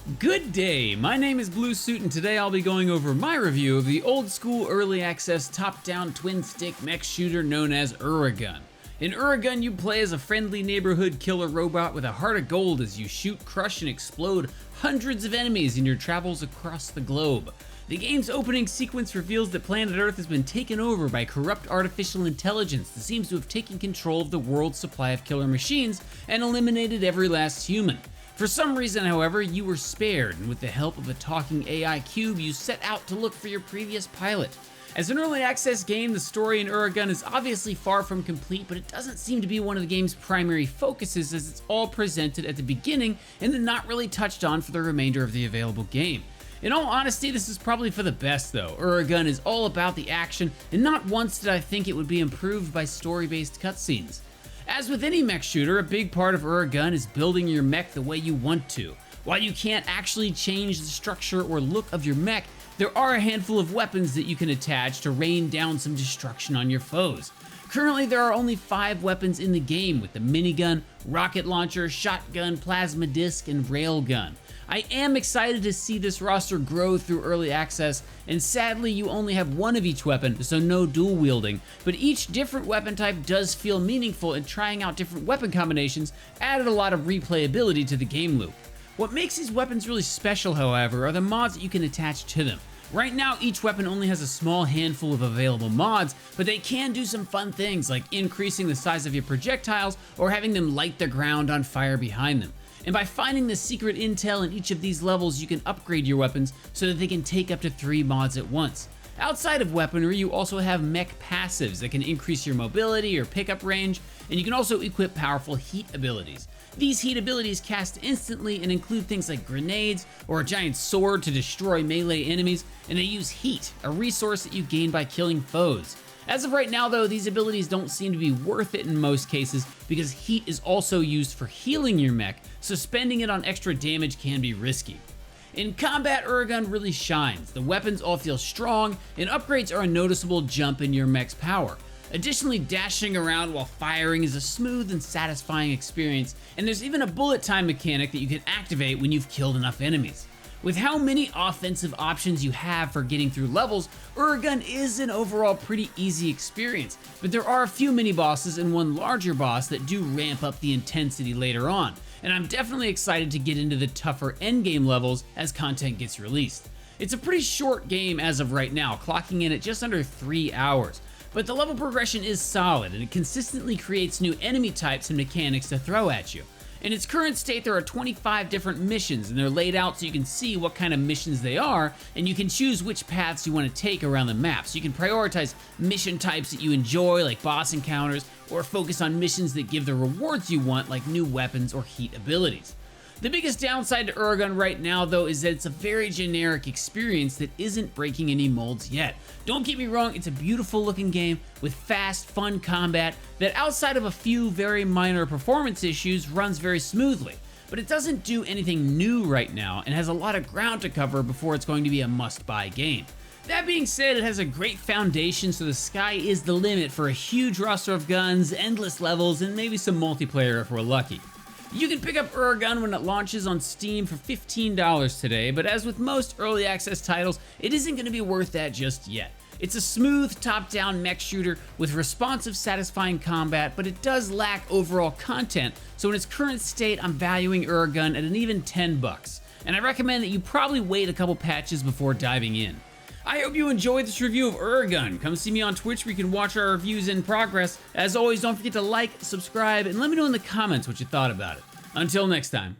Good day, my name is Bluesuit and today I'll be going over my review of the old school early access top-down twin-stick mech shooter known as Uragun. In Uragun, you play as a friendly neighborhood killer robot with a heart of gold as you shoot, crush, and explode hundreds of enemies in your travels across the globe. The game's opening sequence reveals that planet Earth has been taken over by corrupt artificial intelligence that seems to have taken control of the world's supply of killer machines and eliminated every last human. For some reason, however, you were spared, and with the help of a talking AI cube, you set out to look for your previous pilot. As an early access game, the story in Uragun is obviously far from complete, but it doesn't seem to be one of the game's primary focuses as it's all presented at the beginning and then not really touched on for the remainder of the available game. In all honesty, this is probably for the best though. Uragun is all about the action, and not once did I think it would be improved by story-based cutscenes. As with any mech shooter, a big part of Uragun is building your mech the way you want to. While you can't actually change the structure or look of your mech, there are a handful of weapons that you can attach to rain down some destruction on your foes. Currently, there are only 5 weapons in the game, with the minigun, rocket launcher, shotgun, plasma disc, and railgun. I am excited to see this roster grow through early access, and sadly you only have one of each weapon, so no dual wielding, but each different weapon type does feel meaningful, and trying out different weapon combinations added a lot of replayability to the game loop. What makes these weapons really special, however, are the mods that you can attach to them. Right now, each weapon only has a small handful of available mods, but they can do some fun things like increasing the size of your projectiles or having them light the ground on fire behind them. And by finding the secret intel in each of these levels, you can upgrade your weapons so that they can take up to 3 mods at once. Outside of weaponry, you also have Mech Passives that can increase your mobility or pickup range, and you can also equip powerful heat abilities. These heat abilities cast instantly and include things like grenades or a giant sword to destroy melee enemies, and they use heat, a resource that you gain by killing foes. As of right now though, these abilities don't seem to be worth it in most cases because heat is also used for healing your mech, so spending it on extra damage can be risky. In combat, Uragun really shines. The weapons all feel strong, and upgrades are a noticeable jump in your mech's power. Additionally, dashing around while firing is a smooth and satisfying experience, and there's even a bullet time mechanic that you can activate when you've killed enough enemies. With how many offensive options you have for getting through levels, Uragun is an overall pretty easy experience, but there are a few mini-bosses and one larger boss that do ramp up the intensity later on, and I'm definitely excited to get into the tougher endgame levels as content gets released. It's a pretty short game as of right now, clocking in at just under 3 hours, but the level progression is solid and it consistently creates new enemy types and mechanics to throw at you. In its current state, there are 25 different missions, and they're laid out so you can see what kind of missions they are, and you can choose which paths you want to take around the map. So you can prioritize mission types that you enjoy, like boss encounters, or focus on missions that give the rewards you want, like new weapons or heat abilities. The biggest downside to Uragun right now, though, is that it's a very generic experience that isn't breaking any molds yet. Don't get me wrong, it's a beautiful looking game with fast, fun combat that, outside of a few very minor performance issues, runs very smoothly. But it doesn't do anything new right now and has a lot of ground to cover before it's going to be a must-buy game. That being said, it has a great foundation, so the sky is the limit for a huge roster of guns, endless levels, and maybe some multiplayer if we're lucky. You can pick up Uragun when it launches on Steam for $15 today, but as with most early access titles, it isn't going to be worth that just yet. It's a smooth, top-down mech shooter with responsive, satisfying combat, but it does lack overall content, so in its current state, I'm valuing Uragun at an even $10, and I recommend that you probably wait a couple patches before diving in. I hope you enjoyed this review of Uragun. Come see me on Twitch where you can watch our reviews in progress. As always, don't forget to like, subscribe, and let me know in the comments what you thought about it. Until next time.